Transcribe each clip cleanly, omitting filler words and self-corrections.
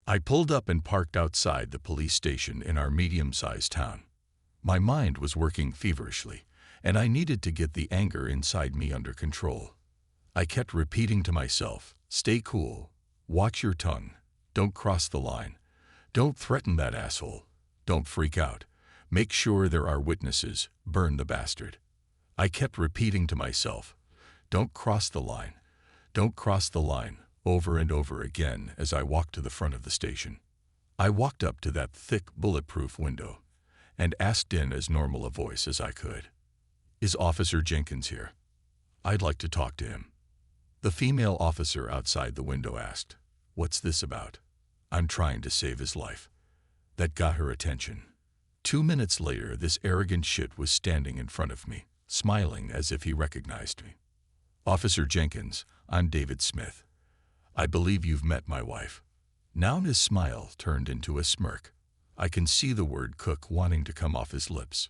I pulled up and parked outside the police station in our medium-sized town. My mind was working feverishly, and I needed to get the anger inside me under control. I kept repeating to myself, "Stay cool, watch your tongue, don't cross the line, don't threaten that asshole, don't freak out, make sure there are witnesses, burn the bastard." I kept repeating to myself, "Don't cross the line, don't cross the line," over and over again as I walked to the front of the station. I walked up to that thick, bulletproof window and asked in as normal a voice as I could, "Is Officer Jenkins here? I'd like to talk to him." The female officer outside the window asked, "What's this about?" "I'm trying to save his life." That got her attention. 2 minutes later, this arrogant shit was standing in front of me, smiling as if he recognized me. "Officer Jenkins, I'm David Smith. I believe you've met my wife." Now his smile turned into a smirk. I can see the word cook wanting to come off his lips.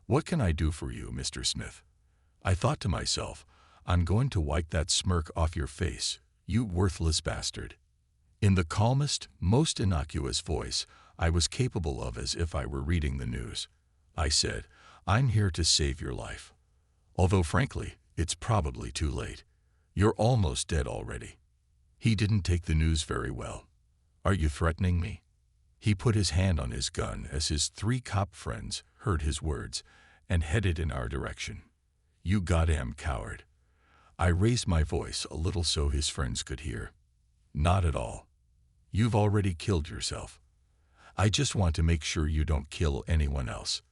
"What can I do for you, Mr. Smith?" I thought to myself, "I'm going to wipe that smirk off your face, you worthless bastard." In the calmest, most innocuous voice I was capable of, as if I were reading the news, I said, "I'm here to save your life. Although frankly, it's probably too late. You're almost dead already." He didn't take the news very well. "Are you threatening me?" He put his hand on his gun as his 3 cop friends heard his words and headed in our direction. "You goddamn coward." I raised my voice a little so his friends could hear. "Not at all. You've already killed yourself. I just want to make sure you don't kill anyone else."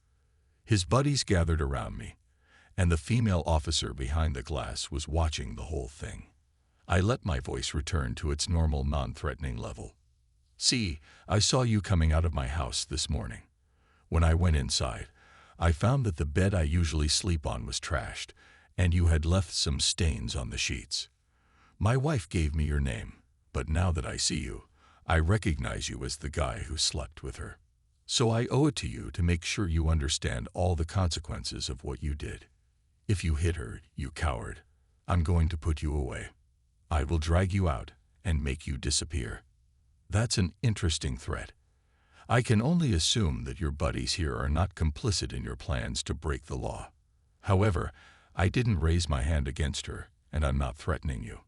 His buddies gathered around me, and the female officer behind the glass was watching the whole thing. I let my voice return to its normal, non-threatening level. "See, I saw you coming out of my house this morning. When I went inside, I found that the bed I usually sleep on was trashed, and you had left some stains on the sheets. My wife gave me your name, but now that I see you, I recognize you as the guy who slept with her. So I owe it to you to make sure you understand all the consequences of what you did. If you hit her, you coward, I'm going to put you away. I will drag you out and make you disappear." That's an interesting threat. I can only assume that your buddies here are not complicit in your plans to break the law. However, I didn't raise my hand against her, and I'm not threatening you.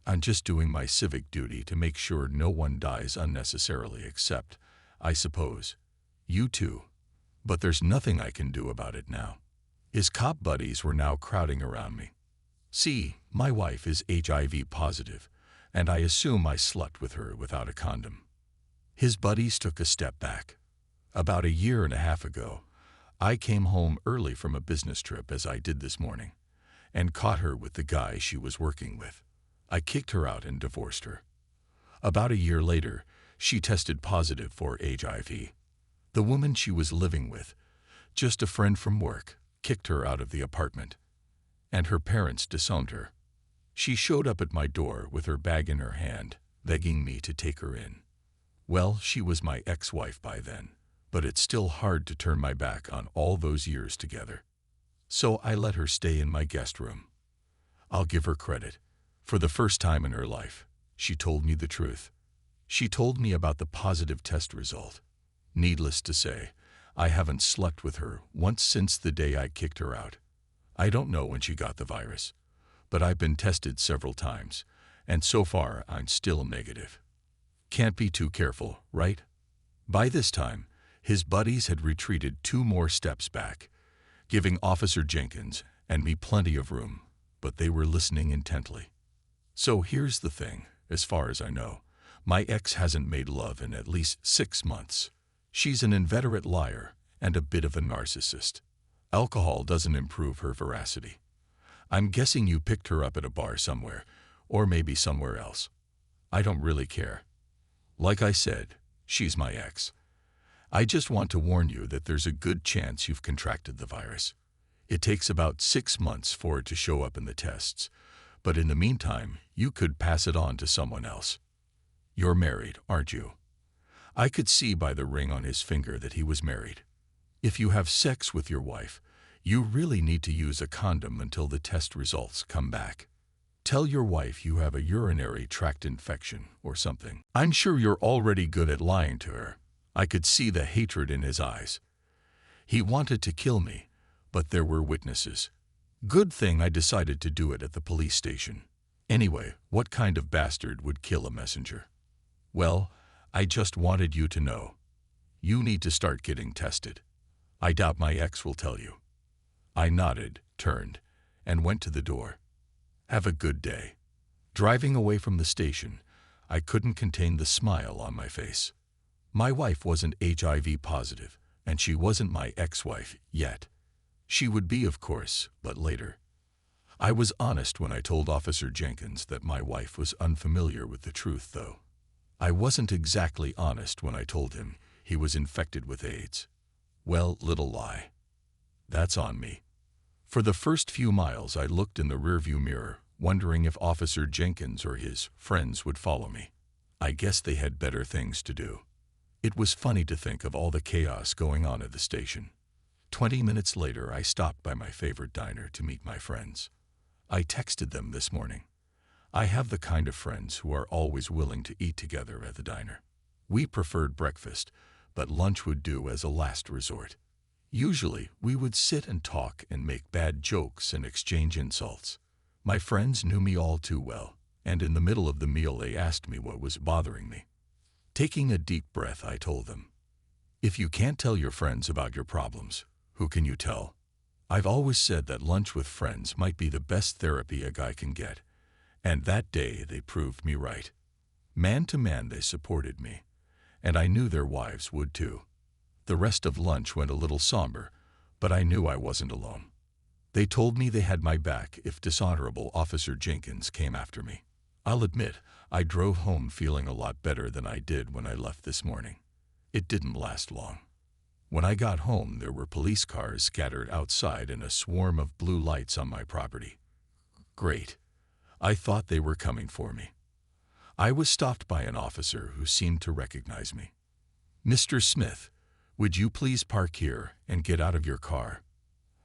I'm just doing my civic duty to make sure no one dies unnecessarily except, I suppose, you too. But there's nothing I can do about it now. His cop buddies were now crowding around me. "See, my wife is HIV positive, and I assume I slept with her without a condom." His buddies took a step back. "About 1.5 years ago, I came home early from a business trip, as I did this morning, and caught her with the guy she was working with. I kicked her out and divorced her. About 1 year later, she tested positive for HIV. The woman she was living with, just a friend from work, kicked her out of the apartment, and her parents disowned her. She showed up at my door with her bag in her hand, begging me to take her in. Well, she was my ex-wife by then, but it's still hard to turn my back on all those years together. So I let her stay in my guest room. I'll give her credit. For the first time in her life, she told me the truth. She told me about the positive test result. Needless to say, I haven't slept with her once since the day I kicked her out. I don't know when she got the virus, but I've been tested several times, and so far I'm still negative. Can't be too careful, right?" By this time, his buddies had retreated 2 more steps back, giving Officer Jenkins and me plenty of room, but they were listening intently. "So here's the thing, as far as I know, my ex hasn't made love in at least 6 months. She's an inveterate liar and a bit of a narcissist. Alcohol doesn't improve her veracity. I'm guessing you picked her up at a bar somewhere, or maybe somewhere else. I don't really care. Like I said, she's my ex. I just want to warn you that there's a good chance you've contracted the virus. It takes about 6 months for it to show up in the tests, but in the meantime, you could pass it on to someone else. You're married, aren't you?" I could see by the ring on his finger that he was married. If you have sex with your wife, you really need to use a condom until the test results come back. Tell your wife you have a urinary tract infection or something. I'm sure you're already good at lying to her. I could see the hatred in his eyes. He wanted to kill me, but there were witnesses. Good thing I decided to do it at the police station. Anyway, what kind of bastard would kill a messenger? Well, I just wanted you to know. You need to start getting tested. I doubt my ex will tell you. I nodded, turned, and went to the door. Have a good day. Driving away from the station, I couldn't contain the smile on my face. My wife wasn't HIV positive, and she wasn't my ex-wife yet. She would be, of course, but later. I was honest when I told Officer Jenkins that my wife was unfamiliar with the truth, though. I wasn't exactly honest when I told him he was infected with AIDS. Well, little lie. That's on me. For the first few miles, I looked in the rearview mirror, wondering if Officer Jenkins or his friends would follow me. I guess they had better things to do. It was funny to think of all the chaos going on at the station. 20 minutes later, I stopped by my favorite diner to meet my friends. I texted them this morning. I have the kind of friends who are always willing to eat together at the diner. We preferred breakfast, but lunch would do as a last resort. Usually, we would sit and talk and make bad jokes and exchange insults. My friends knew me all too well, and in the middle of the meal they asked me what was bothering me. Taking a deep breath, I told them, "If you can't tell your friends about your problems, who can you tell?" I've always said that lunch with friends might be the best therapy a guy can get, and that day they proved me right. Man to man, they supported me, and I knew their wives would too. The rest of lunch went a little somber, but I knew I wasn't alone. They told me they had my back if dishonorable Officer Jenkins came after me. I'll admit, I drove home feeling a lot better than I did when I left this morning. It didn't last long. When I got home, there were police cars scattered outside and a swarm of blue lights on my property. Great. I thought they were coming for me. I was stopped by an officer who seemed to recognize me. "Mr. Smith, would you please park here and get out of your car?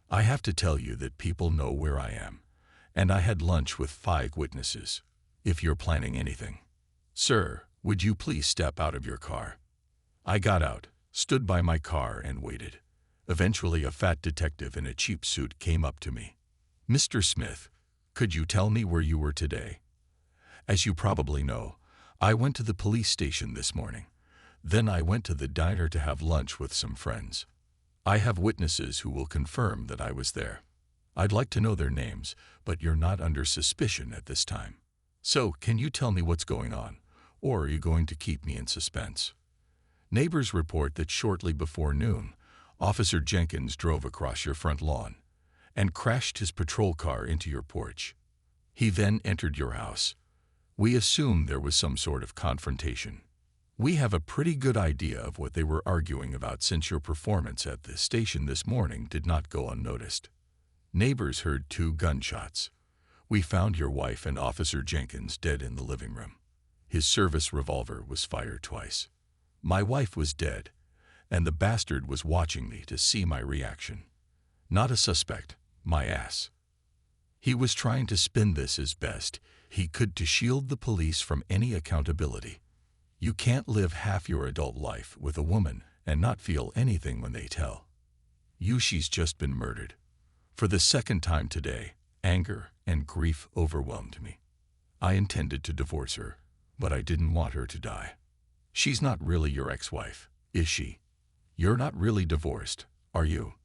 I have to tell you that people know where I am, and I had lunch with 5 witnesses, if you're planning anything. Sir, would you please step out of your car?" I got out, stood by my car, and waited. Eventually, a fat detective in a cheap suit came up to me. "Mr. Smith, could you tell me where you were today?" As you probably know, I went to the police station this morning. Then I went to the diner to have lunch with some friends. I have witnesses who will confirm that I was there. I'd like to know their names, but you're not under suspicion at this time. So, can you tell me what's going on, or are you going to keep me in suspense? Neighbors report that shortly before noon, Officer Jenkins drove across your front lawn and crashed his patrol car into your porch. He then entered your house. We assume there was some sort of confrontation. We have a pretty good idea of what they were arguing about since your performance at the station this morning did not go unnoticed. Neighbors heard 2 gunshots. We found your wife and Officer Jenkins dead in the living room. His service revolver was fired twice. My wife was dead, and the bastard was watching me to see my reaction. Not a suspect, my ass. He was trying to spin this as best he could to shield the police from any accountability. You can't live half your adult life with a woman and not feel anything when they tell you she's just been murdered. For the second time today, anger and grief overwhelmed me. I intended to divorce her, but I didn't want her to die. She's not really your ex-wife, is she? You're not really divorced, are you?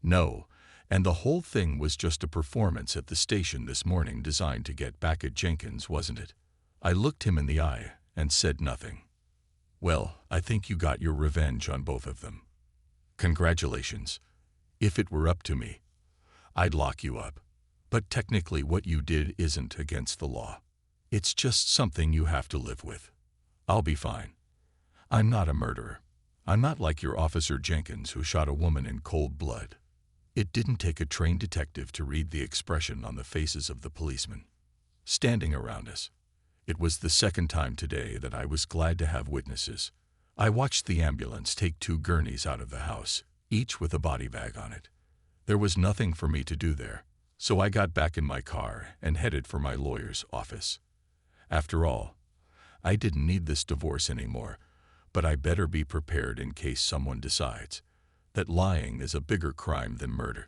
No, and the whole thing was just a performance at the station this morning designed to get back at Jenkins, wasn't it? I looked him in the eye and said nothing. Well, I think you got your revenge on both of them. Congratulations. If it were up to me, I'd lock you up. But technically what you did isn't against the law. It's just something you have to live with. I'll be fine. I'm not a murderer. I'm not like your Officer Jenkins who shot a woman in cold blood. It didn't take a trained detective to read the expression on the faces of the policemen standing around us. It was the second time today that I was glad to have witnesses. I watched the ambulance take 2 gurneys out of the house, each with a body bag on it. There was nothing for me to do there. So I got back in my car and headed for my lawyer's office. After all, I didn't need this divorce anymore, but I better be prepared in case someone decides that lying is a bigger crime than murder.